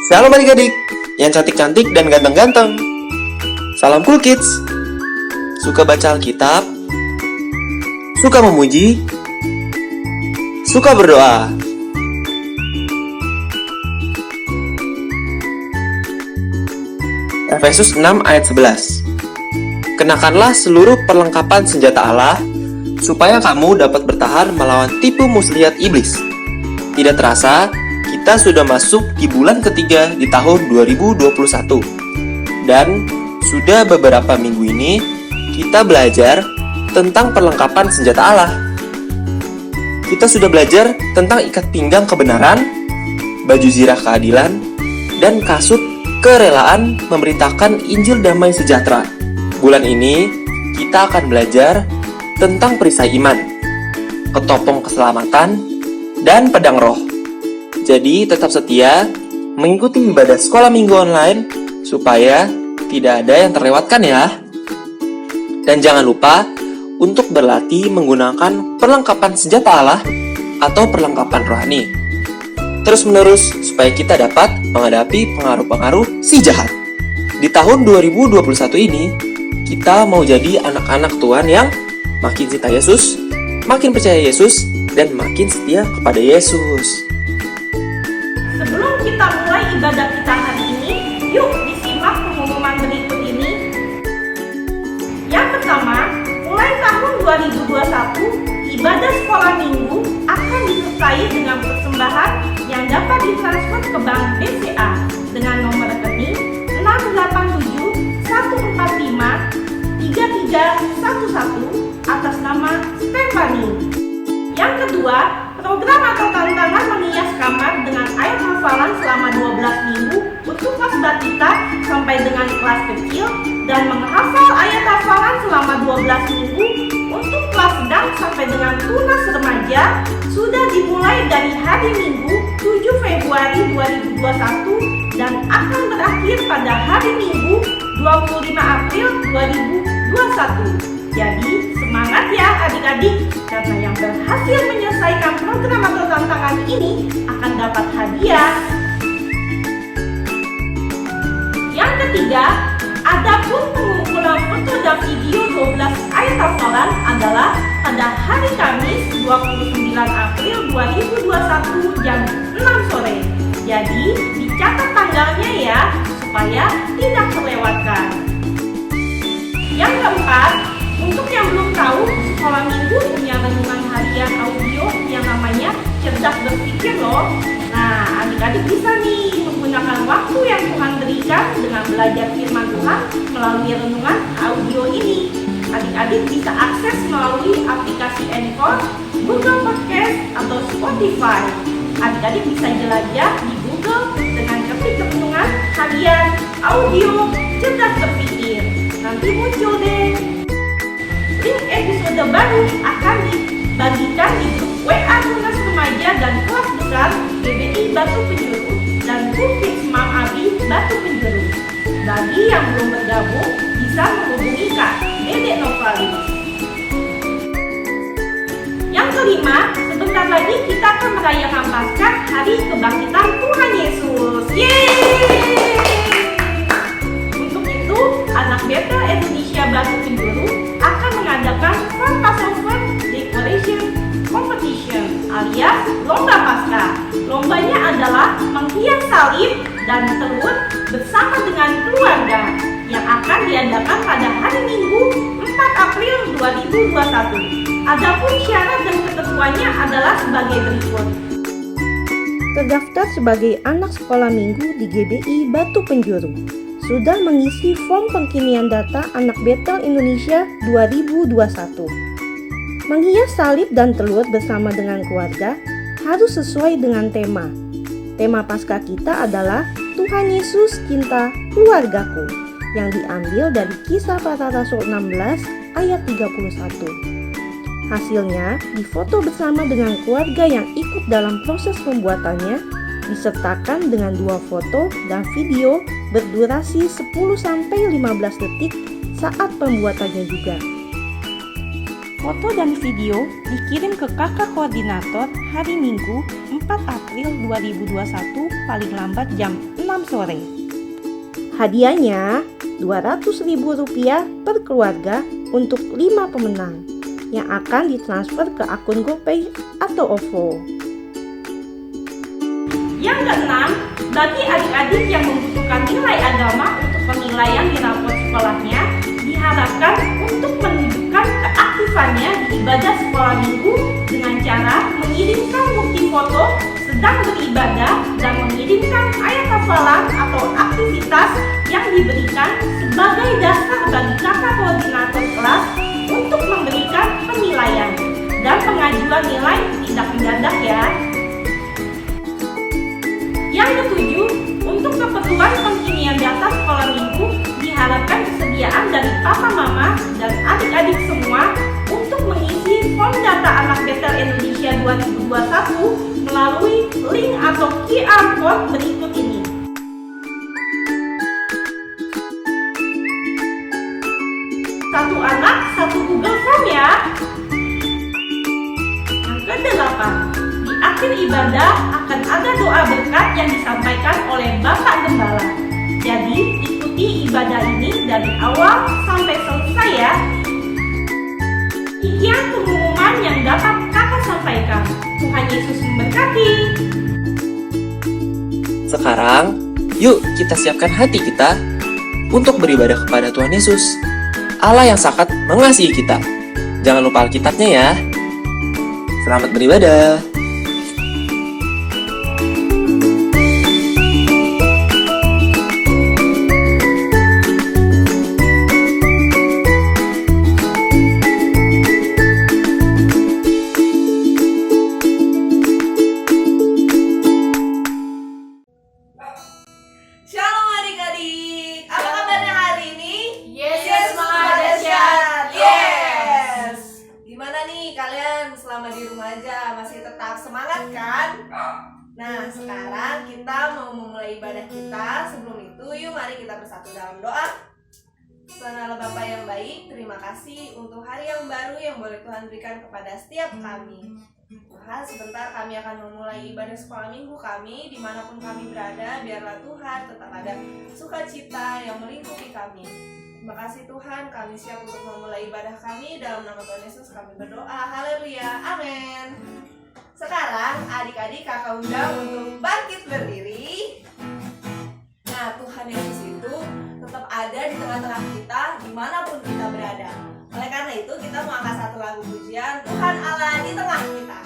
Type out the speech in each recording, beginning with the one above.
Shalom adik-adik yang cantik-cantik dan ganteng-ganteng. Salam Cool Kids. Suka baca Alkitab? Suka memuji? Suka berdoa? Efesus 6 ayat 11. Kenakanlah seluruh perlengkapan senjata Allah supaya kamu dapat bertahan melawan tipu muslihat iblis. Tidak terasa, kita sudah masuk di bulan ketiga di tahun 2021. Dan sudah beberapa minggu ini kita belajar tentang perlengkapan senjata Allah. Kita sudah belajar tentang ikat pinggang kebenaran, baju zirah keadilan, dan kasut kerelaan memberitakan Injil damai sejahtera. Bulan ini kita akan belajar tentang perisai iman, ketopong keselamatan, dan pedang roh. Jadi tetap setia mengikuti ibadah sekolah minggu online supaya tidak ada yang terlewatkan ya. Dan jangan lupa untuk berlatih menggunakan perlengkapan senjata Allah atau perlengkapan rohani terus-menerus supaya kita dapat menghadapi pengaruh-pengaruh si jahat. Di tahun 2021 ini, kita mau jadi anak-anak Tuhan yang makin cinta Yesus, makin percaya Yesus, dan makin setia kepada Yesus. Sebelum kita mulai ibadah kita hari ini, yuk disimak pengumuman berikut ini. Yang pertama, mulai tahun 2021, ibadah sekolah minggu akan disertai dengan persembahan yang dapat ditransfer ke Bank BCA dengan nomor rekening 687-145-3311 atas nama Stephanie. Yang kedua, program atau tantangan menghias kamar dengan ayat hafalan selama 12 minggu untuk kelas batita sampai dengan kelas kecil dan menghafal ayat hafalan selama 12 minggu untuk kelas sedang sampai dengan tunas remaja sudah dimulai dari hari Minggu 7 Februari 2021 dan akan berakhir pada hari Minggu 25 April 2021. Jadi semangat ya adik-adik, karena yang berhasil menyelesaikan program atau tantangan ini akan dapat hadiah. Yang ketiga, adapun pengumpulan foto dan video 12 ayat hafalan adalah pada hari Kamis 29 April 2021 jam 6 sore. Jadi dicatat tanggalnya ya, supaya tidak terlewatkan. Yang keempat, untuk yang belum tahu, sekolah minggu punya renungan harian audio yang namanya Cerdas Berpikir loh. Nah, adik-adik bisa nih menggunakan waktu yang Tuhan berikan dengan belajar firman Tuhan melalui renungan audio ini. Adik-adik bisa akses melalui aplikasi Anchor, Google Podcast, atau Spotify. Adik-adik bisa jelajah di Google dengan ketik renungan harian audio Cerdas Berpikir. Nanti muncul deh. Link episode baru akan dibagikan di grup WA Tunas Remaja dan Kelas Besar GBI Batu Penjuru dan Cool Kids Mam Abi Batu Penjuru. Bagi yang belum bergabung, bisa menghubungi Kak Dedek Novalis. Yang kelima, sebentar lagi kita akan merayakan Paskah Hari Kebangkitan Tuhan Yesus. Yeay! Untuk itu, anak Betel Indonesia Batu Penjuru akan mengadakan Passover Decoration Competition alias Lomba Paskah. Lombanya adalah menghias salib dan telur bersama dengan keluarga yang akan diadakan pada hari Minggu 4 April 2021. Adapun syarat dan ketentuannya adalah sebagai berikut. Terdaftar sebagai anak sekolah minggu di GBI Batu Penjuru. Sudah mengisi form pengkinian data anak Betel Indonesia 2021. Menghias salib dan telur bersama dengan keluarga harus sesuai dengan tema. Tema Paskah kita adalah Tuhan Yesus Cinta Keluargaku yang diambil dari Kisah Para Rasul 16 ayat 31. Hasilnya difoto bersama dengan keluarga yang ikut dalam proses pembuatannya, disertakan dengan 2 foto dan video berdurasi 10-15 detik saat pembuatannya juga. Foto dan video dikirim ke kakak koordinator hari Minggu 4 4 April 2021 paling lambat jam 6 sore. Hadiahnya Rp200.000 per keluarga untuk 5 pemenang yang akan ditransfer ke akun GoPay atau OVO. Yang keenam, bagi adik-adik yang membutuhkan nilai agama untuk penilaian di rapor sekolahnya, diharapkan untuk menunjukkan keaktifannya di ibadah sekolah minggu dengan cara mengirimkan bukti foto sedang beribadah dan mengirimkan ayat hafalan atau aktivitas yang diberikan sebagai dasar bagi kakak koordinator kelas untuk memberikan penilaian dan pengajuan nilai tidak mendadak ya. Yang ketujuh, untuk keperluan penginian data sekolah minggu diharapkan kesediaan dari papa mama dan adik-adik semua untuk mengisi form data anak Betel Indonesia 2021 melalui link atau QR code berikut ini. Satu anak, satu Google Form ya. Yang kedelapan, di akhir ibadah akan ada doa berkat yang disampaikan oleh Bapak Gembala. Jadi ikuti ibadah ini dari awal sampai selesai ya. Sekian pengumuman yang dapat kakak sampaikan. Tuhan Yesus memberkati. Sekarang, yuk kita siapkan hati kita untuk beribadah kepada Tuhan Yesus, Allah yang sangat mengasihi kita. Jangan lupa Alkitabnya ya. Selamat beribadah. Shalom adik-adik, apa kabarnya hari ini? Yes, semangat dahsyat. Yes. Gimana nih kalian selama di rumah aja masih tetap semangat kan? Nah sekarang kita mau memulai ibadah kita. Sebelum itu yuk mari kita bersatu dalam doa. Tuhan Allah Bapa yang baik, terima kasih untuk hari yang baru yang boleh Tuhan berikan kepada setiap kami. Tuhan, sebentar kami akan memulai ibadah sekolah minggu kami. Dimanapun kami berada, biarlah Tuhan tetap ada sukacita yang melingkupi kami. Terima kasih Tuhan, kami siap untuk memulai ibadah kami. Dalam nama Tuhan Yesus kami berdoa, haleluya, amin. Sekarang adik-adik kakak undang untuk bangkit berdiri. Nah Tuhan Yesus itu tetap ada di tengah-tengah kita dimanapun kita berada. Oleh karena itu kita mau angkat satu lagu pujian, Tuhan Allah di tengah kita.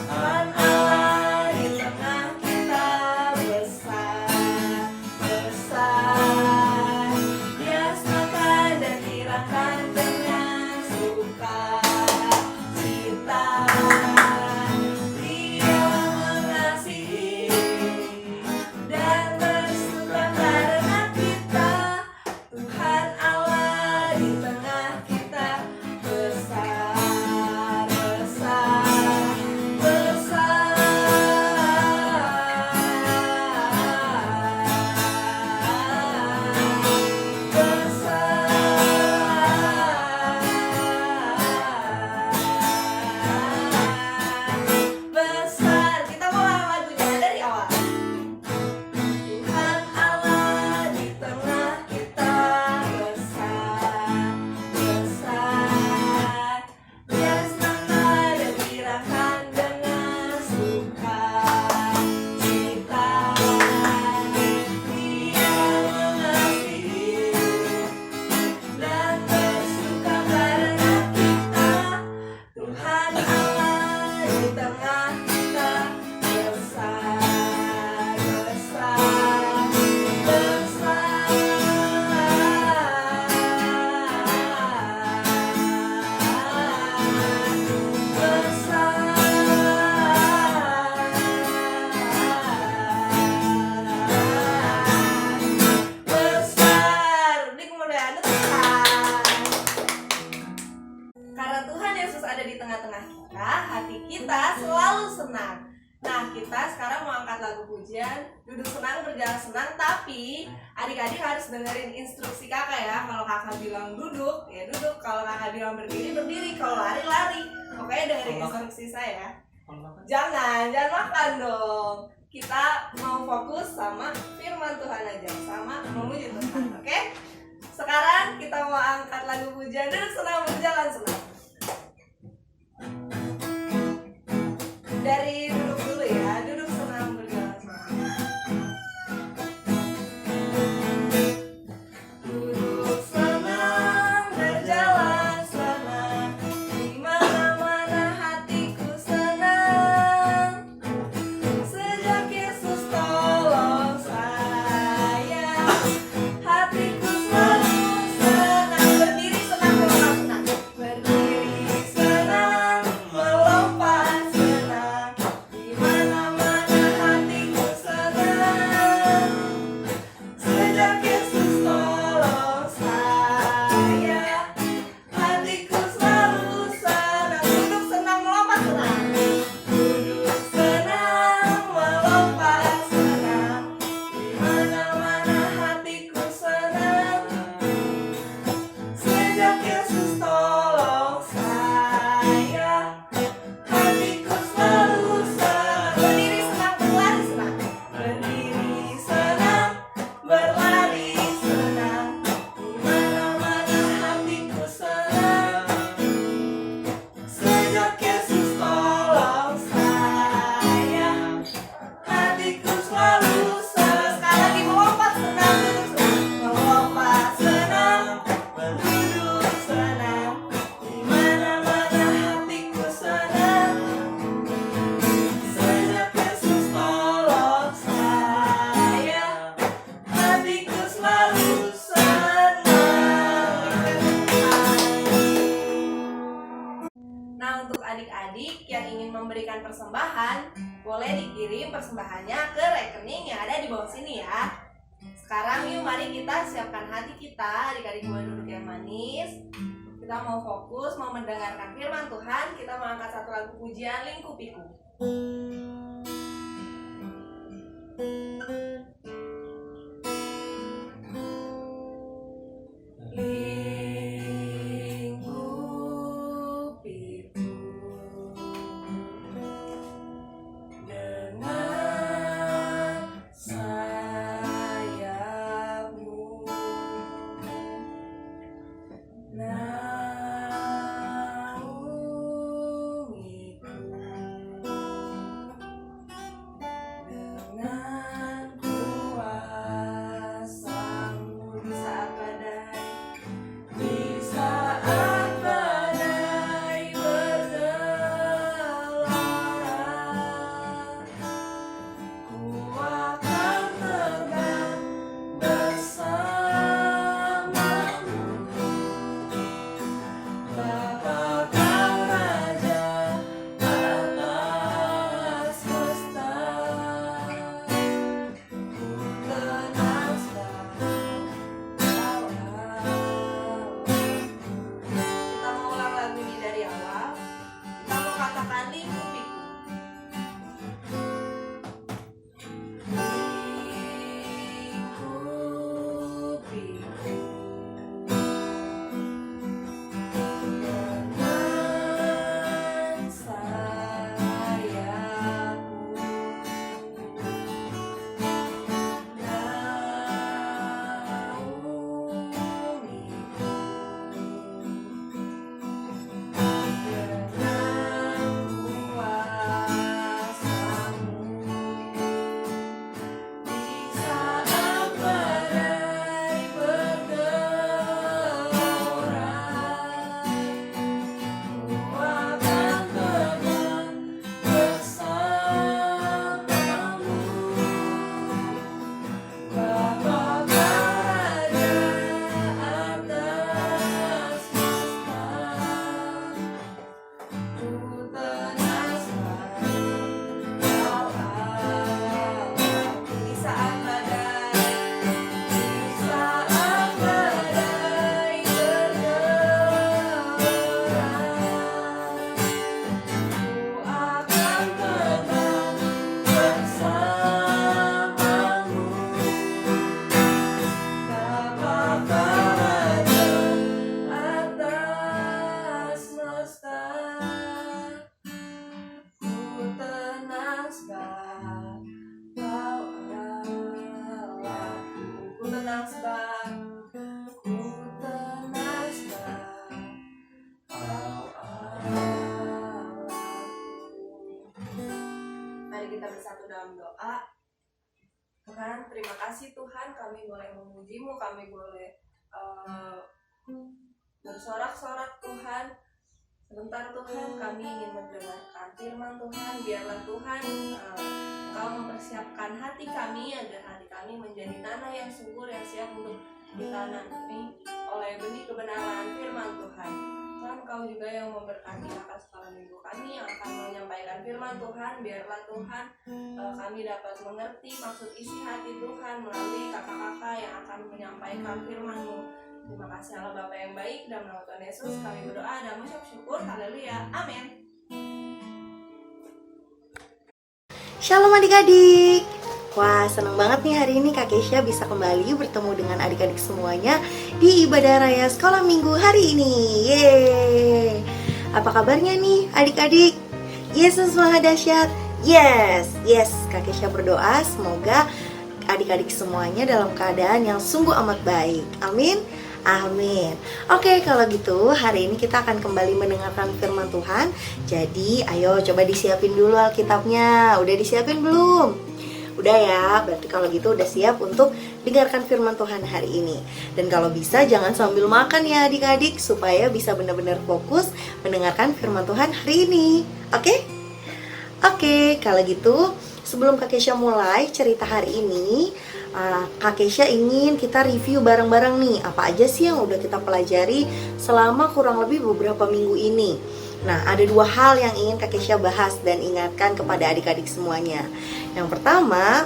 Tuhan Allah di tengah kita besar, besar. Dia semakan dan dirahkan dengan sukacita. Dia mengasihi dan bersuka karena kita. Tuhan Allah di tengah kita besar, besar, besar. Besar. Kita mau ulang lagunya dari awal. Tuhan Allah di tengah kita besar, besar. Dia senang dan dirahkan dengan sukacita. Dia mengasihi dan bersuka karena kita. Tuhan Allah di tengah kita besar, besar, besar. Besar. Ini kemudian Tuhan. Karena Tuhan Yesus ada di tengah-tengah kita, hati kita selalu senang. Nah, kita sekarang mau angkat lagu pujian, duduk senang, berjalan senang, tapi adik-adik harus dengerin instruksi kakak ya. Kalau kakak bilang duduk, ya duduk. Kalau kakak bilang berdiri, berdiri. Kalau lari, lari. Pokoknya dengerin instruksi saya. Jangan makan dong. Kita mau fokus sama firman Tuhan aja, sama memuji Tuhan, oke? Sekarang kita mau angkat lagu pujian, duduk senang berjalan senang. Dari duduk dulu ya, duduk senang berjalan senang. Duduk senang berjalan senang, di mana-mana hatiku senang. Sejak Yesus tolong saya, hatiku selalu senang. Berdiri senang melompat senang, berdiri senang melompat senang, di mana-mana hatiku senang. Sejak Yesus tolong saya, hatiku selalu senang. Duduk senang melompat senang, duduk senang melompat senang, di mana-mana hatiku senang. Sejak Yesus tolong saya, hatiku selalu senang. Berdiri senang berlari senang, berdiri senang berlari senang, di mana-mana hatiku senang. Sejak Yesus tolong saya, hatiku selalu senang. Sekali lagi melompat senang, duduk senang, melompat senang, duduk senang, di mana-mana hatiku senang. Sejak Yesus tolong saya, hatiku selalu senang. Nah, untuk adik-adik yang ingin memberikan persembahan, boleh dikirim persembahannya ke rekening yang ada di bawah sini ya. Sekarang yuk mari kita siapkan hati kita, adik-adik boleh duduk yang manis. Kita mau fokus, mau mendengarkan firman Tuhan. Kita mau angkat satu lagu pujian, Lingkupiku. Lingkupiku dengan sayapmu, naungiku dengan kuasa-Mu di saat badai, di saat badai bergelora. Ku akan terbang bersamamu, bersatu dalam doa. Tuhan, terima kasih Tuhan, kami boleh memuji-Mu, kami boleh bersorak-sorak Tuhan. Sebentar Tuhan, kami ingin mendengarkan firman Tuhan. Biarlah Tuhan Engkau mempersiapkan hati kami agar hati kami menjadi tanah yang subur, yang siap untuk ditanami oleh benih kebenaran firman Tuhan. Tuhan, Engkau juga yang memberkati kakak sekolah minggu kami yang akan menyampaikan firman Tuhan. Biarlah Tuhan kami dapat mengerti maksud isi hati Tuhan melalui kakak-kakak yang akan menyampaikan firman-Mu. Terima kasih Allah Bapa yang baik, dalam nama Tuhan Yesus kami berdoa dan mengucap syukur. Haleluya, amin. Shalom adik-adik. Wah, seneng banget nih hari ini Kak Kesha bisa kembali bertemu dengan adik-adik semuanya di ibadah raya sekolah minggu hari ini. Yeay. Apa kabarnya nih adik-adik? Yesus Maha Dahsyat. Yes, Kak Kesha berdoa semoga adik-adik semuanya dalam keadaan yang sungguh amat baik. Amin. Amin. Oke, kalau gitu hari ini kita akan kembali mendengarkan firman Tuhan. Jadi ayo coba disiapin dulu Alkitabnya. Udah disiapin belum? Udah ya, berarti kalau gitu udah siap untuk dengarkan firman Tuhan hari ini. Dan kalau bisa jangan sambil makan ya adik-adik, supaya bisa benar-benar fokus mendengarkan firman Tuhan hari ini. Oke? Oke, kalau gitu sebelum Kak Kesha mulai cerita hari ini, Kak Kesha ingin kita review bareng-bareng nih apa aja sih yang udah kita pelajari selama kurang lebih beberapa minggu ini. Nah, ada dua hal yang ingin Kak Kesha bahas dan ingatkan kepada adik-adik semuanya. Yang pertama,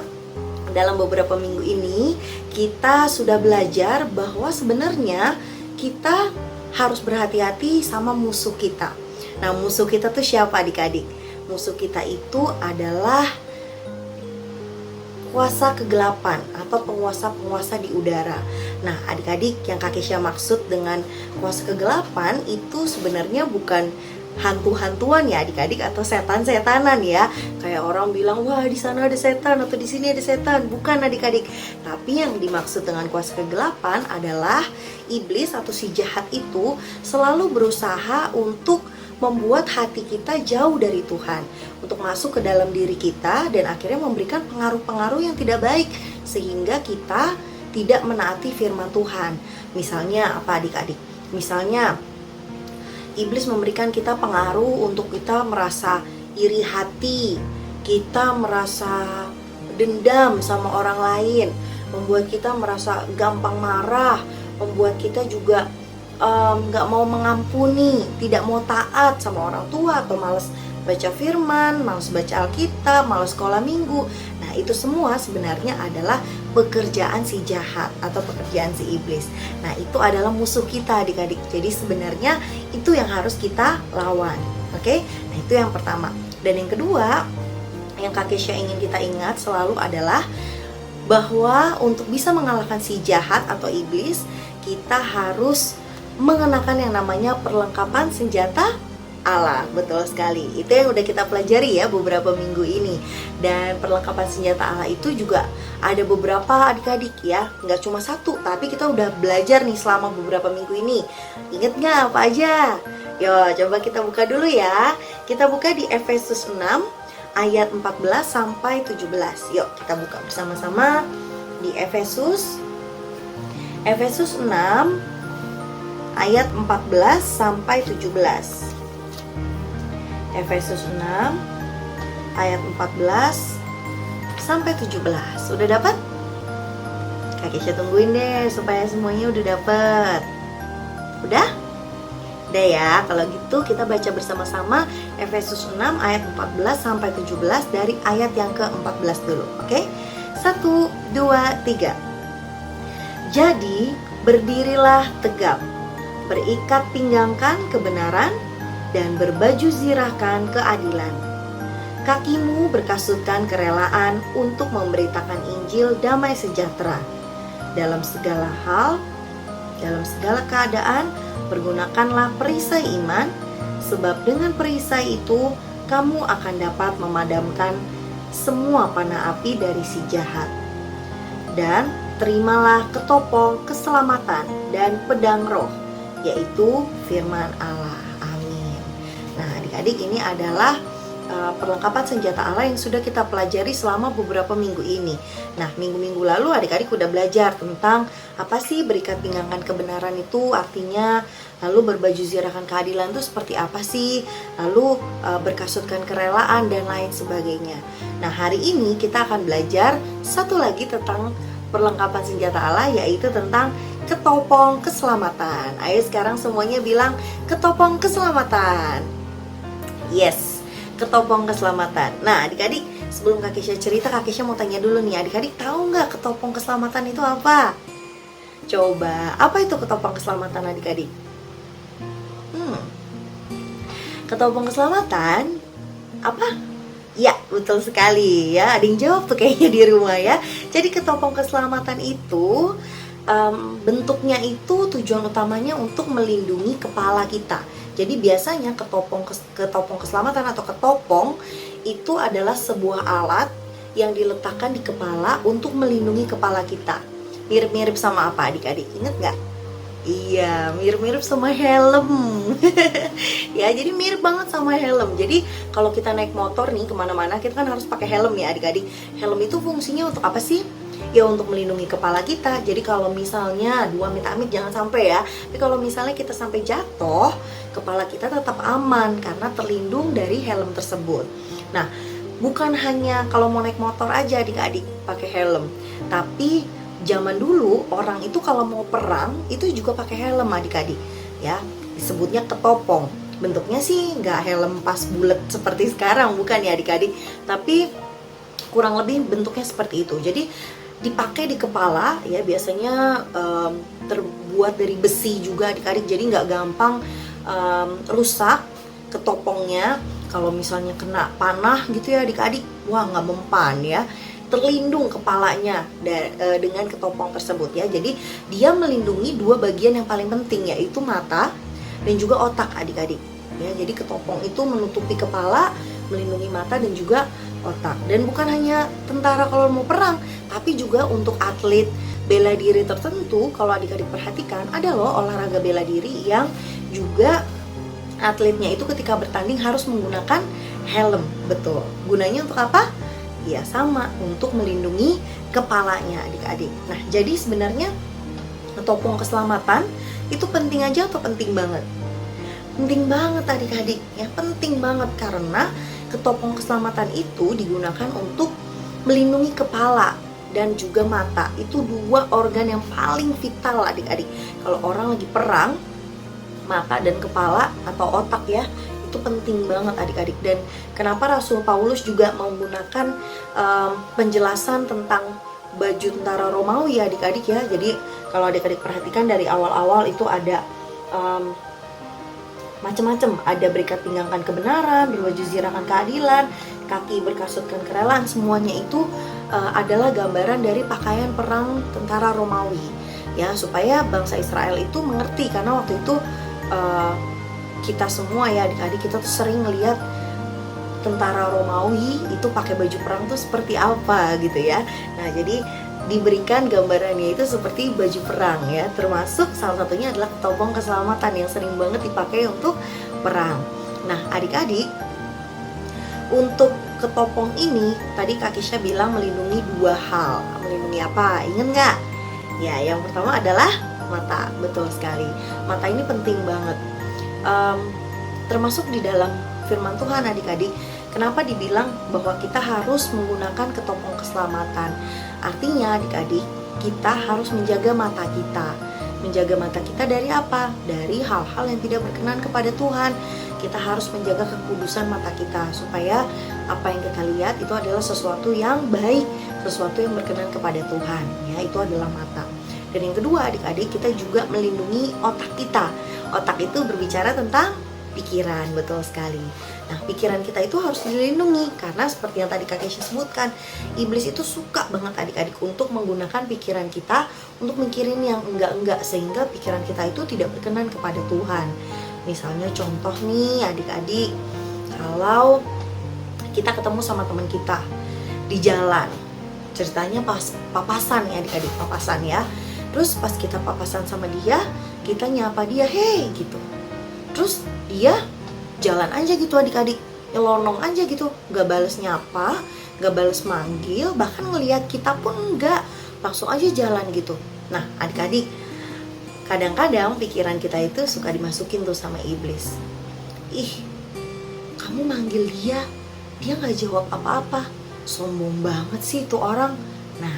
dalam beberapa minggu ini kita sudah belajar bahwa sebenarnya kita harus berhati-hati sama musuh kita. Nah, musuh kita tuh siapa adik-adik? Musuh kita itu adalah kuasa kegelapan atau penguasa-penguasa di udara. Nah, adik-adik, yang Kak Kesha maksud dengan kuasa kegelapan itu sebenarnya bukan hantu-hantuan ya adik-adik, atau setan-setanan ya. Kayak orang bilang, wah di sana ada setan atau di sini ada setan. Bukan adik-adik. Tapi yang dimaksud dengan kuasa kegelapan adalah iblis atau si jahat itu selalu berusaha untuk membuat hati kita jauh dari Tuhan, untuk masuk ke dalam diri kita dan akhirnya memberikan pengaruh-pengaruh yang tidak baik sehingga kita tidak menaati firman Tuhan. Misalnya apa adik-adik? Misalnya iblis memberikan kita pengaruh untuk kita merasa iri hati, kita merasa dendam sama orang lain, membuat kita merasa gampang marah, membuat kita juga gak mau mengampuni, tidak mau taat sama orang tua, atau malas baca firman, malas baca Alkitab, malas sekolah minggu. Nah, itu semua sebenarnya adalah pekerjaan si jahat atau pekerjaan si iblis. Nah, itu adalah musuh kita adik-adik. Jadi sebenarnya itu yang harus kita lawan. Oke? Nah, itu yang pertama. Dan yang kedua, yang Kak Kesha ingin kita ingat selalu adalah bahwa untuk bisa mengalahkan si jahat atau iblis, kita harus mengenakan yang namanya perlengkapan senjata Allah. Betul sekali. Itu yang udah kita pelajari ya beberapa minggu ini. Dan perlengkapan senjata Allah itu juga ada beberapa adik-adik ya, nggak cuma satu, tapi kita udah belajar nih selama beberapa minggu ini. Ingat nggak apa aja? Yo, coba kita buka dulu ya. Kita buka di Efesus 6 ayat 14 sampai 17. Yuk, kita buka bersama-sama di Efesus 6 ayat 14 sampai 17. Efesus 6 ayat 14 sampai 17. Udah dapat? Kak Kesha tungguin deh supaya semuanya udah dapat. Udah? Udah ya. Kalau gitu kita baca bersama-sama Efesus 6 ayat 14 sampai 17 dari ayat yang ke-14 dulu. Oke? 1, 2, 3. Jadi berdirilah tegap, berikat pinggangkan kebenaran, dan berbaju zirahkan keadilan. Kakimu berkasutkan kerelaan untuk memberitakan Injil damai sejahtera. Dalam segala hal, dalam segala keadaan, pergunakanlah perisai iman, sebab dengan perisai itu kamu akan dapat memadamkan semua panah api dari si jahat. Dan terimalah ketopong keselamatan dan pedang roh, yaitu firman Allah. Amin. Nah, adik-adik, ini adalah perlengkapan senjata Allah yang sudah kita pelajari selama beberapa minggu ini. Nah, minggu-minggu lalu adik-adik udah belajar tentang apa sih berikat pinggangan kebenaran itu artinya, lalu berbaju zirahkan keadilan itu seperti apa sih, lalu berkasutkan kerelaan dan lain sebagainya. Nah, hari ini kita akan belajar satu lagi tentang perlengkapan senjata Allah, yaitu tentang ketopong keselamatan. Ayo sekarang semuanya bilang ketopong keselamatan. Yes, ketopong keselamatan. Nah, adik-adik, sebelum Kak Kesha cerita, Kak Kesha mau tanya dulu nih, adik-adik tahu nggak ketopong keselamatan itu apa? Coba, apa itu ketopong keselamatan adik-adik? Ketopong keselamatan apa? Ya, betul sekali ya. Ada yang jawab tuh kayaknya di rumah ya. Jadi ketopong keselamatan itu bentuknya itu tujuan utamanya untuk melindungi kepala kita. Jadi biasanya ketopong keselamatan atau ketopong itu adalah sebuah alat yang diletakkan di kepala untuk melindungi kepala kita. Mirip-mirip sama apa adik-adik? Ingat nggak? Iya, mirip-mirip sama helm. Ya, jadi mirip banget sama helm. Jadi kalau kita naik motor nih kemana-mana, kita kan harus pakai helm ya adik-adik. Helm itu fungsinya untuk apa sih? Ya untuk melindungi kepala kita. Jadi kalau misalnya, amit-amit jangan sampai ya, tapi kalau misalnya kita sampai jatuh, kepala kita tetap aman karena terlindung dari helm tersebut. Nah, bukan hanya kalau mau naik motor aja adik-adik pakai helm, tapi zaman dulu orang itu kalau mau perang itu juga pakai helm adik-adik ya, disebutnya ketopong. Bentuknya sih nggak helm pas bulat seperti sekarang, bukan ya adik-adik, tapi kurang lebih bentuknya seperti itu. Jadi dipakai di kepala ya, biasanya terbuat dari besi juga adik-adik, jadi nggak gampang rusak ketopongnya. Kalau misalnya kena panah gitu ya adik-adik, wah nggak mempan ya, terlindung kepalanya dengan ketopong tersebut ya. Jadi dia melindungi dua bagian yang paling penting, yaitu mata dan juga otak adik-adik ya. Jadi ketopong itu menutupi kepala, melindungi mata dan juga otak. Dan bukan hanya tentara kalau mau perang, tapi juga untuk atlet bela diri tertentu. Kalau adik-adik perhatikan, ada loh olahraga bela diri yang juga atletnya itu ketika bertanding harus menggunakan helm. Betul. Gunanya untuk apa? Ya sama, untuk melindungi kepalanya adik-adik. Nah, jadi sebenarnya ketopong keselamatan itu penting aja atau penting banget? Penting banget adik-adik ya, penting banget karena ketopong keselamatan itu digunakan untuk melindungi kepala dan juga mata. Itu dua organ yang paling vital adik-adik. Kalau orang lagi perang, mata dan kepala atau otak ya, itu penting banget adik-adik. Dan kenapa Rasul Paulus juga menggunakan penjelasan tentang baju tentara Romawi ya adik-adik ya. Jadi kalau adik-adik perhatikan dari awal-awal itu ada macam-macam, ada berikat pinggangan kebenaran, berbaju zirahkan keadilan, kaki berkasutkan kerelaan. Semuanya itu adalah gambaran dari pakaian perang tentara Romawi ya, supaya bangsa Israel itu mengerti. Karena waktu itu kita semua ya adik-adik, kita tuh sering ngelihat tentara Romawi itu pakai baju perang tuh seperti apa gitu ya. Nah, jadi diberikan gambarannya itu seperti baju perang ya, termasuk salah satunya adalah ketopong keselamatan yang sering banget dipakai untuk perang. Nah, adik-adik, untuk ketopong ini tadi Kak Kesha bilang melindungi dua hal. Melindungi apa? Ingat nggak? Ya, yang pertama adalah mata. Betul sekali. Mata ini penting banget. Termasuk di dalam firman Tuhan adik-adik, kenapa dibilang bahwa kita harus menggunakan ketopong keselamatan? Artinya adik-adik, kita harus menjaga mata kita. Menjaga mata kita dari apa? Dari hal-hal yang tidak berkenan kepada Tuhan. Kita harus menjaga kekudusan mata kita, supaya apa yang kita lihat itu adalah sesuatu yang baik, sesuatu yang berkenan kepada Tuhan ya, itu adalah mata. Dan yang kedua adik-adik, kita juga melindungi otak kita. Otak itu berbicara tentang pikiran, betul sekali. Nah, pikiran kita itu harus dilindungi karena seperti yang tadi Kak Kesha sebutkan, iblis itu suka banget adik-adik untuk menggunakan pikiran kita untuk mikirin yang enggak-enggak, sehingga pikiran kita itu tidak berkenan kepada Tuhan. Misalnya contoh nih adik-adik, kalau kita ketemu sama teman kita di jalan, ceritanya pas papasan ya adik-adik, papasan ya. Terus pas kita papasan sama dia, kita nyapa dia, hey gitu. Terus dia jalan aja gitu adik-adik, nyelonong aja gitu, gak bales nyapa, gak bales manggil, bahkan ngelihat kita pun enggak, langsung aja jalan gitu. Nah adik-adik, kadang-kadang pikiran kita itu suka dimasukin tuh sama iblis. Ih, kamu manggil dia gak jawab apa-apa, sombong banget sih tuh orang. Nah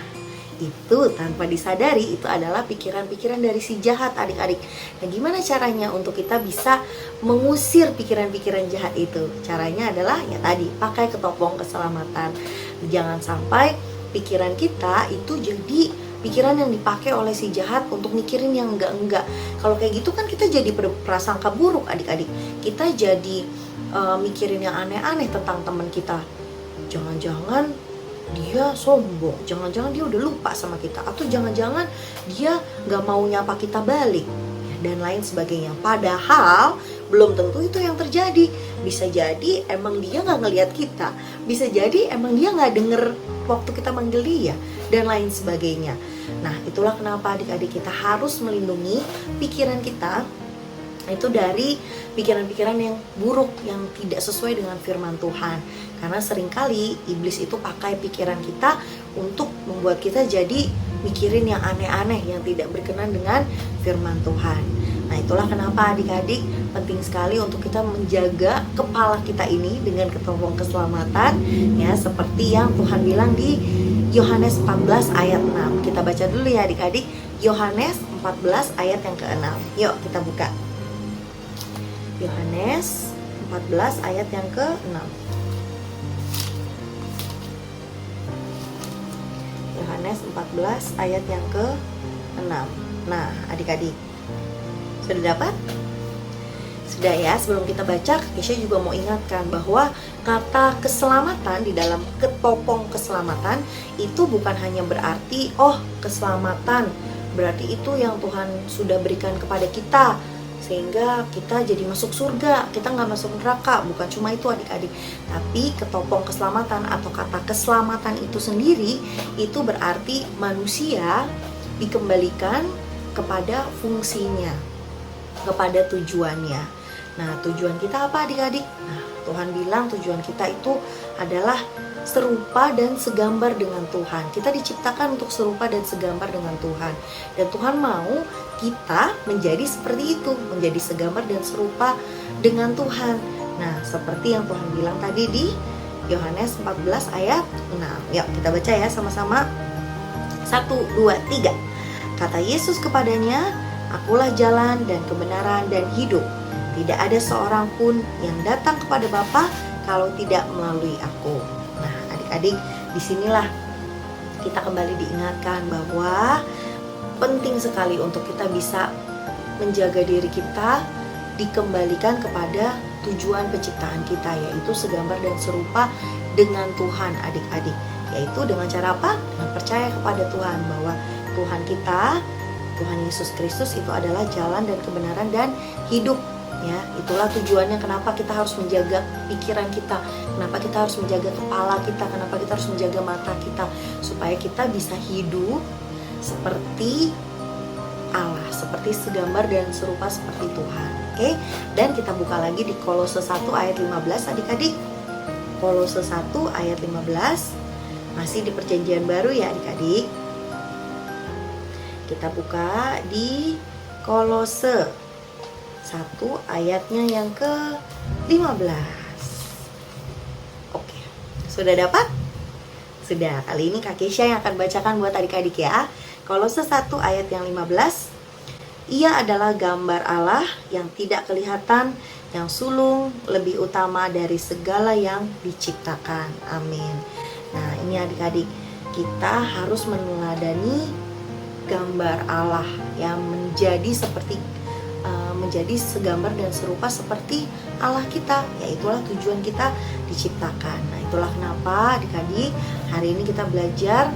itu tanpa disadari itu adalah pikiran-pikiran dari si jahat, adik-adik. Nah gimana caranya untuk kita bisa mengusir pikiran-pikiran jahat itu? Caranya adalah ya tadi, pakai ketopong keselamatan. Jangan sampai pikiran kita itu jadi pikiran yang dipakai oleh si jahat untuk mikirin yang enggak-enggak. Kalau kayak gitu kan kita jadi berprasangka buruk, adik-adik. Kita jadi mikirin yang aneh-aneh tentang teman kita. Jangan-jangan dia sombong, jangan-jangan dia udah lupa sama kita, atau jangan-jangan dia gak mau nyapa kita balik, dan lain sebagainya. Padahal belum tentu itu yang terjadi. Bisa jadi emang dia gak ngelihat kita, bisa jadi emang dia gak denger waktu kita manggil dia, dan lain sebagainya. Nah itulah kenapa adik-adik kita harus melindungi pikiran kita itu dari pikiran-pikiran yang buruk, yang tidak sesuai dengan firman Tuhan. Karena seringkali iblis itu pakai pikiran kita untuk membuat kita jadi mikirin yang aneh-aneh, yang tidak berkenan dengan firman Tuhan. Nah itulah kenapa adik-adik penting sekali untuk kita menjaga kepala kita ini dengan ketopong keselamatan, ya, seperti yang Tuhan bilang di Yohanes 14 ayat 6. Kita baca dulu ya adik-adik, Yohanes 14 ayat yang ke-6. Yuk kita buka Yohanes 14 ayat yang ke-6. Yohanes 14 ayat yang ke-6. Nah adik-adik, sudah dapat? Sudah ya. Sebelum kita baca, Kesha juga mau ingatkan bahwa kata keselamatan di dalam ketopong keselamatan itu bukan hanya berarti keselamatan berarti itu yang Tuhan sudah berikan kepada kita sehingga kita jadi masuk surga, kita nggak masuk neraka. Bukan cuma itu adik-adik, tapi ketopong keselamatan atau kata keselamatan itu sendiri itu berarti manusia dikembalikan kepada fungsinya, kepada tujuannya. Nah tujuan kita apa adik-adik? Nah Tuhan bilang tujuan kita itu adalah serupa dan segambar dengan Tuhan. Kita diciptakan untuk serupa dan segambar dengan Tuhan. Dan Tuhan mau kita menjadi seperti itu, menjadi segambar dan serupa dengan Tuhan. Nah, seperti yang Tuhan bilang tadi di Yohanes 14 ayat 6. Yuk kita baca ya sama-sama. 1, 2, 3. Kata Yesus kepadanya, "Akulah jalan dan kebenaran dan hidup. Tidak ada seorang pun yang datang kepada Bapa kalau tidak melalui aku." Nah, adik-adik, disinilah kita kembali diingatkan bahwa penting sekali untuk kita bisa menjaga diri kita dikembalikan kepada tujuan penciptaan kita, yaitu segambar dan serupa dengan Tuhan adik-adik. Yaitu dengan cara apa? Dengan percaya kepada Tuhan bahwa Tuhan kita, Tuhan Yesus Kristus itu adalah jalan dan kebenaran dan hidup. Ya, itulah tujuannya kenapa kita harus menjaga pikiran kita, kenapa kita harus menjaga kepala kita, kenapa kita harus menjaga mata kita, supaya kita bisa hidup seperti Allah, seperti segambar dan serupa seperti Tuhan. Oke? Dan kita buka lagi di Kolose 1 ayat 15 adik-adik. Kolose 1 ayat 15, masih di perjanjian baru ya adik-adik. Kita buka di Kolose 1 ayatnya yang ke-15. Oke, sudah dapat? Sudah, kali ini Kak Kesha yang akan bacakan buat adik-adik ya. Kolose 1 ayat yang 15. Ia adalah gambar Allah yang tidak kelihatan, yang sulung lebih utama dari segala yang diciptakan. Amin. Nah ini adik-adik, kita harus meneladani gambar Allah yang menjadi seperti menjadi segambar dan serupa seperti Allah kita, yaitulah tujuan kita diciptakan. Nah itulah kenapa adik-adik hari ini kita belajar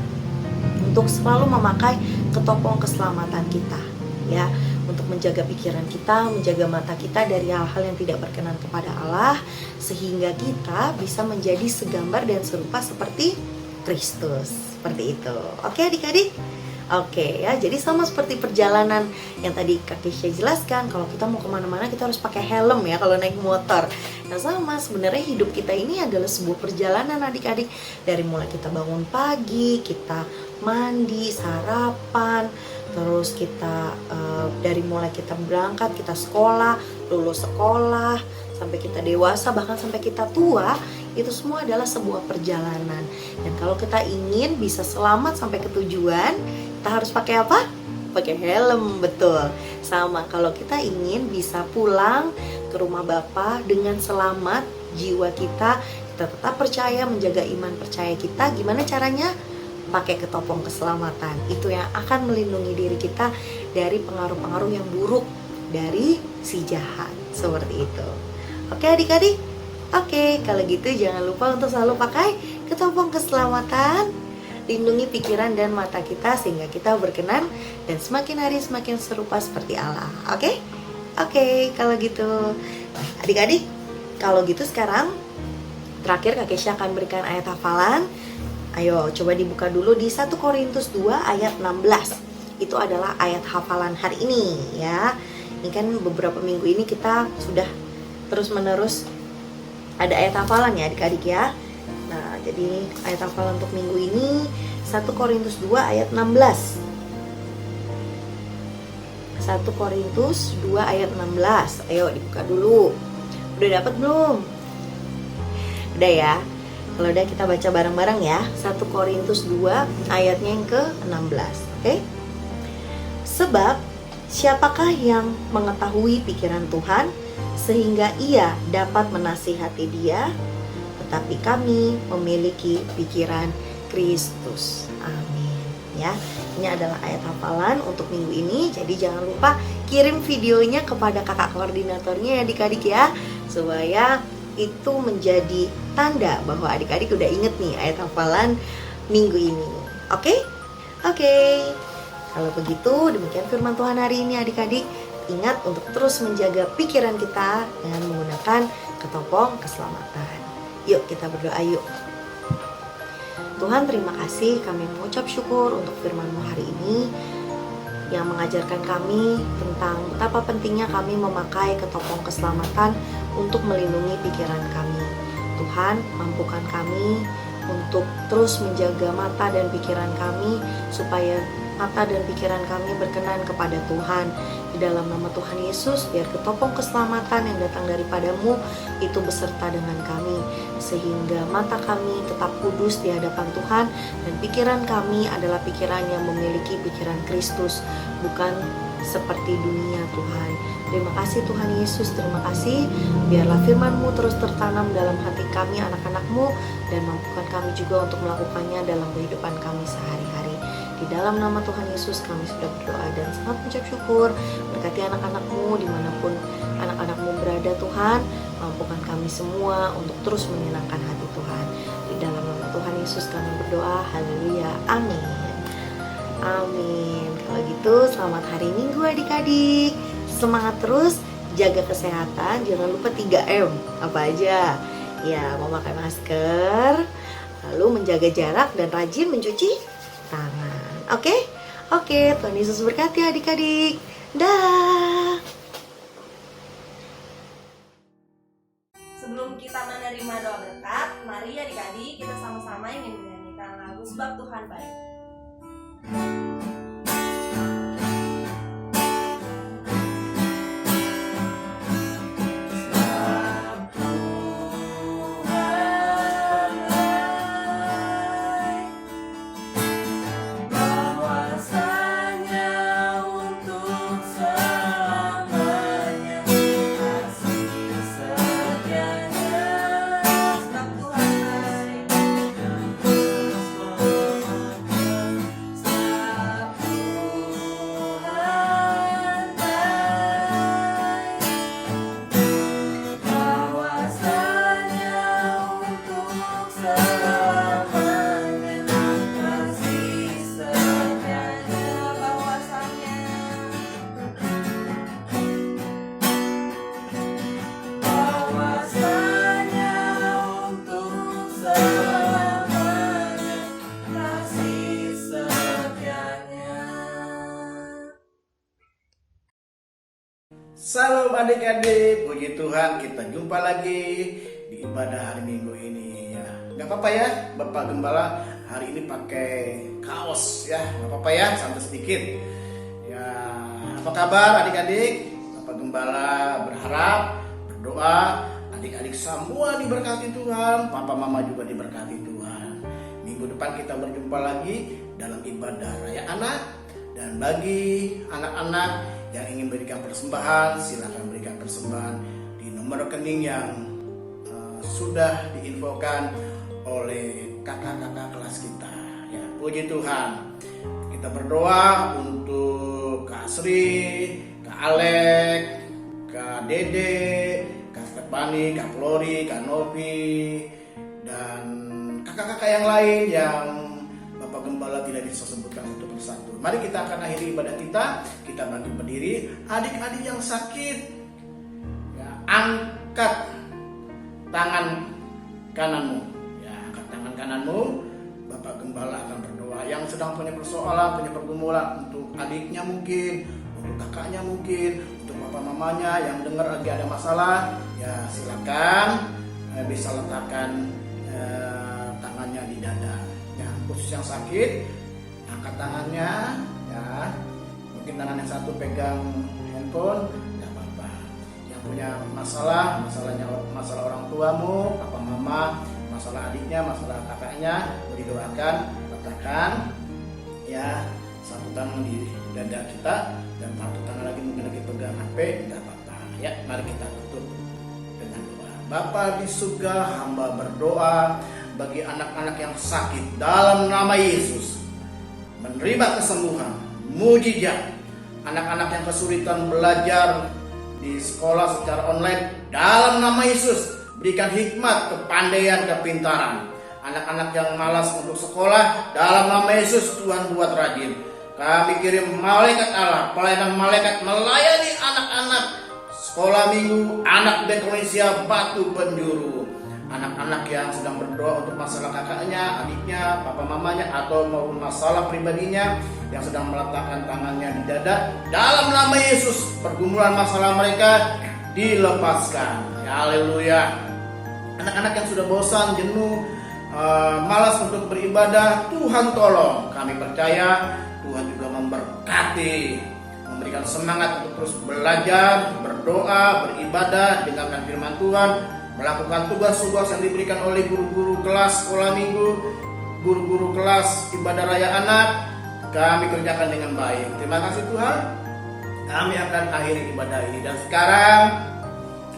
untuk selalu memakai ketopong keselamatan kita, ya, untuk menjaga pikiran kita, menjaga mata kita dari hal-hal yang tidak berkenan kepada Allah, sehingga kita bisa menjadi segambar dan serupa seperti Kristus. Seperti itu. Oke adik-adik? Oke ya, jadi sama seperti perjalanan yang tadi Kak Kesha jelaskan, kalau kita mau kemana-mana kita harus pakai helm ya kalau naik motor. Nah sama, sebenarnya hidup kita ini adalah sebuah perjalanan adik-adik. Dari mulai kita bangun pagi, kita mandi, sarapan, terus kita dari mulai kita berangkat, kita sekolah, lulus sekolah, sampai kita dewasa, bahkan sampai kita tua, itu semua adalah sebuah perjalanan. Dan kalau kita ingin bisa selamat sampai ke tujuan, kita harus pakai apa? Pakai helm, betul. Sama, kalau kita ingin bisa pulang ke rumah Bapa dengan selamat, jiwa kita tetap percaya, menjaga iman percaya kita, gimana caranya? Pakai ketopong keselamatan. Itu yang akan melindungi diri kita dari pengaruh-pengaruh yang buruk dari si jahat. Seperti itu. Oke adik-adik? Oke, kalau gitu jangan lupa untuk selalu pakai ketopong keselamatan. Lindungi pikiran dan mata kita sehingga kita berkenan dan semakin hari semakin serupa seperti Allah. Oke? Oke, kalau gitu. Nah, adik-adik, kalau gitu sekarang terakhir Kak Kesha akan berikan ayat hafalan. Ayo coba dibuka dulu di 1 Korintus 2 ayat 16. Itu adalah ayat hafalan hari ini ya. Ini kan beberapa minggu ini kita sudah terus-menerus ada ayat hafalan ya adik-adik ya. Nah, jadi ayat hafalan untuk minggu ini 1 Korintus 2 ayat 16. 1 Korintus 2 ayat 16. Ayo dibuka dulu. Udah dapat belum? Udah ya. Kalau udah kita baca bareng-bareng ya. 1 Korintus 2 ayatnya yang ke-16. Oke? Sebab siapakah yang mengetahui pikiran Tuhan sehingga ia dapat menasihati dia? Tetapi kami memiliki pikiran Kristus. Amin. Ya, ini adalah ayat hafalan untuk minggu ini. Jadi jangan lupa kirim videonya kepada kakak koordinatornya ya adik-adik ya, supaya itu menjadi tanda bahwa adik-adik udah inget nih ayat hafalan minggu ini. Oke? Oke. Kalau begitu, demikian firman Tuhan hari ini adik-adik. Ingat untuk terus menjaga pikiran kita dengan menggunakan ketopong keselamatan. Yuk kita berdoa yuk. Tuhan, terima kasih, kami mengucap syukur untuk firman-Mu hari ini yang mengajarkan kami tentang betapa pentingnya kami memakai ketopong keselamatan untuk melindungi pikiran kami. Tuhan, mampukan kami untuk terus menjaga mata dan pikiran kami supaya mata dan pikiran kami berkenan kepada Tuhan. Di dalam nama Tuhan Yesus, biar ketopong keselamatan yang datang daripadamu itu beserta dengan kami, sehingga mata kami tetap kudus di hadapan Tuhan, dan pikiran kami adalah pikiran yang memiliki pikiran Kristus, bukan seperti dunia Tuhan. Terima kasih Tuhan Yesus, terima kasih. Biarlah firman-Mu terus tertanam dalam hati kami anak-anak-Mu, dan mampukan kami juga untuk melakukannya dalam kehidupan kami sehari-hari. Di dalam nama Tuhan Yesus kami sudah berdoa dan sangat mengucap syukur. Berkati anak-anak-Mu dimanapun anak-anak-Mu berada Tuhan. Mampukan kami semua untuk terus menyenangkan hati Tuhan. Di dalam nama Tuhan Yesus kami berdoa. Haleluya. Amin. Amin. Kalau gitu selamat hari Minggu adik-adik. Semangat terus, jaga kesehatan. Jangan lupa 3M. Apa aja? Ya, memakai masker, lalu menjaga jarak dan rajin mencuci tangan. Oke? Oke, Tuhan Yesus berkati adik-adik. Dah. Sebelum kita menerima doa berkat, mari adik-adik kita sama-sama ingin menyanyikan lagu Sebab Tuhan Baik. Sebab Tuhan baik. adik-adik, puji Tuhan kita jumpa lagi di ibadah hari Minggu ini ya. Gak apa-apa ya, Bapak Gembala hari ini pakai kaos ya, gak apa-apa ya, santai sedikit. Ya, apa kabar adik-adik? Bapak Gembala berharap, berdoa, adik-adik semua diberkati Tuhan, Papa Mama juga diberkati Tuhan. Minggu depan kita berjumpa lagi dalam ibadah Raya Anak. Dan bagi anak-anak yang ingin berikan persembahan, silakan berikan persembahan di nomor rekening yang sudah diinfokan oleh kakak-kakak kelas kita. Ya, puji Tuhan. Kita berdoa untuk Kak Sri, Kak Alek, Kak Dede, Kak Stefani, Kak Flori, Kak Novi, dan kakak-kakak yang lain yang Bapak Gembala tidak bisa sebutkan untuk persatu. Mari kita akan akhiri ibadah kita bantu berdiri. Adik-adik yang sakit, ya, angkat tangan kananmu. Ya, angkat tangan kananmu. Bapak Gembala akan berdoa. Yang sedang punya persoalan, punya pergumulan, untuk adiknya mungkin, untuk kakaknya mungkin, untuk bapak mamanya yang dengar lagi ada masalah, ya silakan bisa letakkan tangannya di dada. Ya, khusus yang sakit, angkat tangannya, ya. Mungkin tangan yang satu pegang handphone, nggak apa-apa. Yang punya masalah orang tuamu, papa mama, masalah adiknya, masalah kakaknya, didoakan, letakkan, ya, satu tangan di dada kita dan satu tangan lagi mungkin lagi pegang HP, nggak apa-apa. Ya, mari kita tutup dengan doa. Bapa di surga, hamba berdoa bagi anak-anak yang sakit dalam nama Yesus, menerima kesembuhan, mujizat. Anak-anak yang kesulitan belajar di sekolah secara online, dalam nama Yesus berikan hikmat, kepandaian, kepintaran. Anak-anak yang malas untuk sekolah, dalam nama Yesus Tuhan buat rajin. Kami kirim malaikat Allah, pelayanan malaikat melayani anak-anak sekolah minggu, anak Indonesia Batu Penjuru. Anak-anak yang sedang berdoa untuk masalah kakaknya, adiknya, papa mamanya, atau maupun masalah pribadinya yang sedang meletakkan tangannya di dada, dalam nama Yesus pergumulan masalah mereka dilepaskan. Haleluya. Anak-anak yang sudah bosan, jenuh, malas untuk beribadah, Tuhan tolong. Kami percaya Tuhan juga memberkati, memberikan semangat untuk terus belajar, berdoa, beribadah, dengarkan firman Tuhan, melakukan tugas-tugas yang diberikan oleh guru-guru kelas sekolah minggu, guru-guru kelas ibadah raya anak. Kami kerjakan dengan baik. Terima kasih Tuhan. Kami akan akhiri ibadah ini. Dan sekarang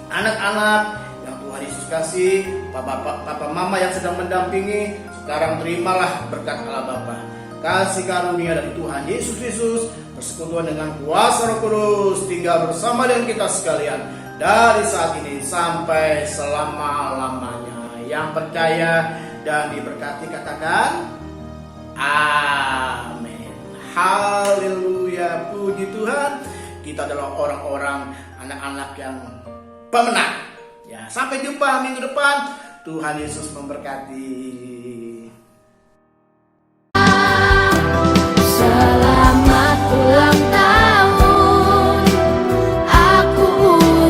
anak-anak yang Tuhan Yesus kasih, papa mama yang sedang mendampingi, sekarang terimalah berkat Allah Bapa, kasih karunia dari Tuhan Yesus Kristus, persekutuan dengan kuasa Roh Kudus, tinggal bersama dengan kita sekalian dari saat ini sampai selama-lamanya. Yang percaya dan diberkati katakan amin. Haleluya, puji Tuhan. Kita adalah orang-orang, anak-anak yang pemenang. Ya, sampai jumpa minggu depan. Tuhan Yesus memberkati. Selamat ulang tahun, aku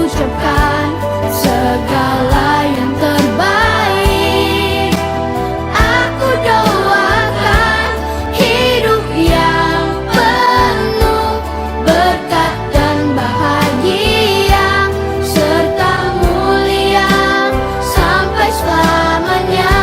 ucapkan segala yang terbaik. Aku doakan hidup yang penuh berkat dan bahagia serta mulia sampai selamanya.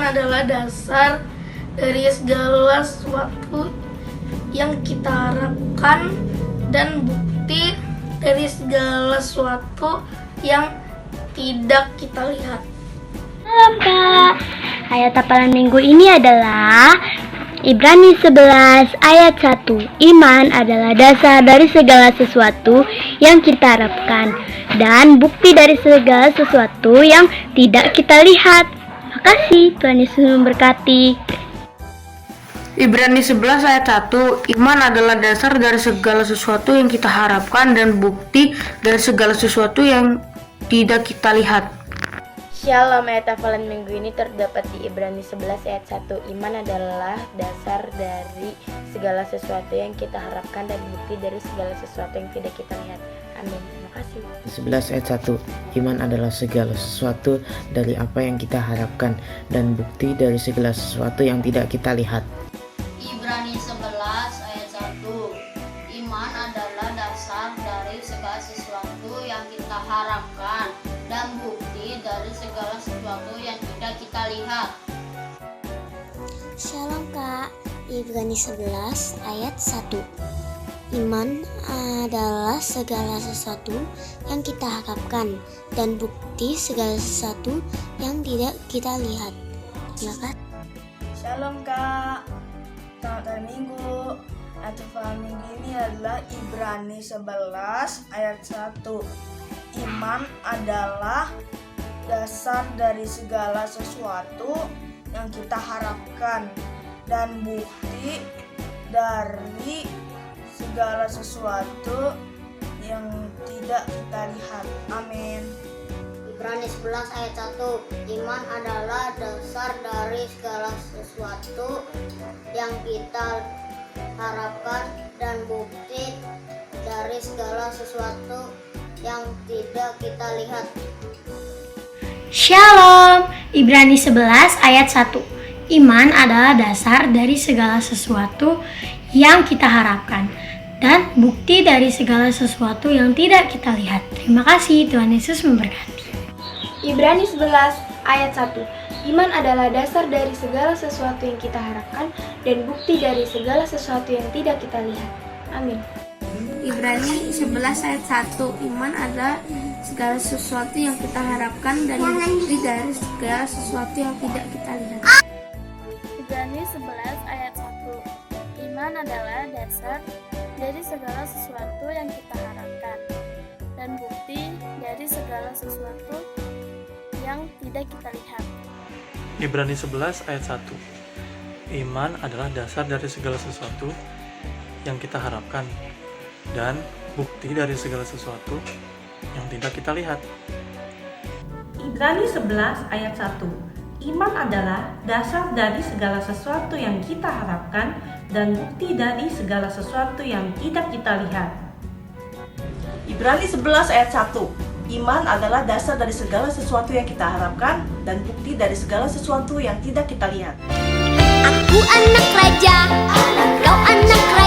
adalah dasar dari segala sesuatu yang kita harapkan dan bukti dari segala sesuatu yang tidak kita lihat. Salam Kak, ayat hafalan minggu ini adalah Ibrani 11 ayat 1. Iman adalah dasar dari segala sesuatu yang kita harapkan dan bukti dari segala sesuatu yang tidak kita lihat. Makasih, Tuhan Yesus memberkati. Ibrani 11 ayat 1, iman adalah dasar dari segala sesuatu yang kita harapkan dan bukti dari segala sesuatu yang tidak kita lihat. Shalom, ayat hafalan minggu ini terdapat di Ibrani 11 ayat 1. Iman adalah dasar dari segala sesuatu yang kita harapkan dan bukti dari segala sesuatu yang tidak kita lihat. Amin. Terima kasih. 11 ayat 1. Iman adalah segala sesuatu dari apa yang kita harapkan dan bukti dari segala sesuatu yang tidak kita lihat. Ibrani 11 ayat 1. Iman adalah dasar dari segala sesuatu yang kita harapkan dan bukti dari segala sesuatu yang tidak kita lihat. Shalom Kak, Ibrani 11 ayat 1. Iman adalah segala sesuatu yang kita harapkan dan bukti segala sesuatu yang tidak kita lihat. Terima kasih. Shalom Kak, selamat hari Minggu. Ayat hafalan minggu ini adalah Ibrani 11 ayat 1. Iman adalah dasar dari segala sesuatu yang kita harapkan dan bukti dari segala sesuatu yang tidak kita lihat. Amin. Ibrani 11 ayat 1. Iman adalah dasar dari segala sesuatu yang kita harapkan dan bukti dari segala sesuatu yang tidak kita lihat. Shalom, Ibrani 11 ayat 1. Iman adalah dasar dari segala sesuatu yang kita harapkan dan bukti dari segala sesuatu yang tidak kita lihat. Terima kasih, Tuhan Yesus memberkati. Ibrani 11 ayat 1. Iman adalah dasar dari segala sesuatu yang kita harapkan dan bukti dari segala sesuatu yang tidak kita lihat. Amin. Ibrani 11 ayat 1. Iman adalah segala sesuatu yang kita harapkan dan bukti dari segala sesuatu yang tidak kita lihat. Ibrani 11 ayat 1. Iman adalah dasar dari segala sesuatu yang kita harapkan dan bukti dari segala sesuatu yang tidak kita lihat. Ibrani 11 ayat 1. Iman adalah dasar dari segala sesuatu yang kita harapkan dan bukti dari segala sesuatu yang tidak kita lihat. Ibrani 11 ayat 1. Iman adalah dasar dari segala sesuatu yang kita harapkan dan bukti dari segala sesuatu yang tidak kita lihat. Ibrani 11 ayat 1. Iman adalah dasar dari segala sesuatu yang kita harapkan dan bukti dari segala sesuatu yang tidak kita lihat. Aku anak raja, kau anak raja.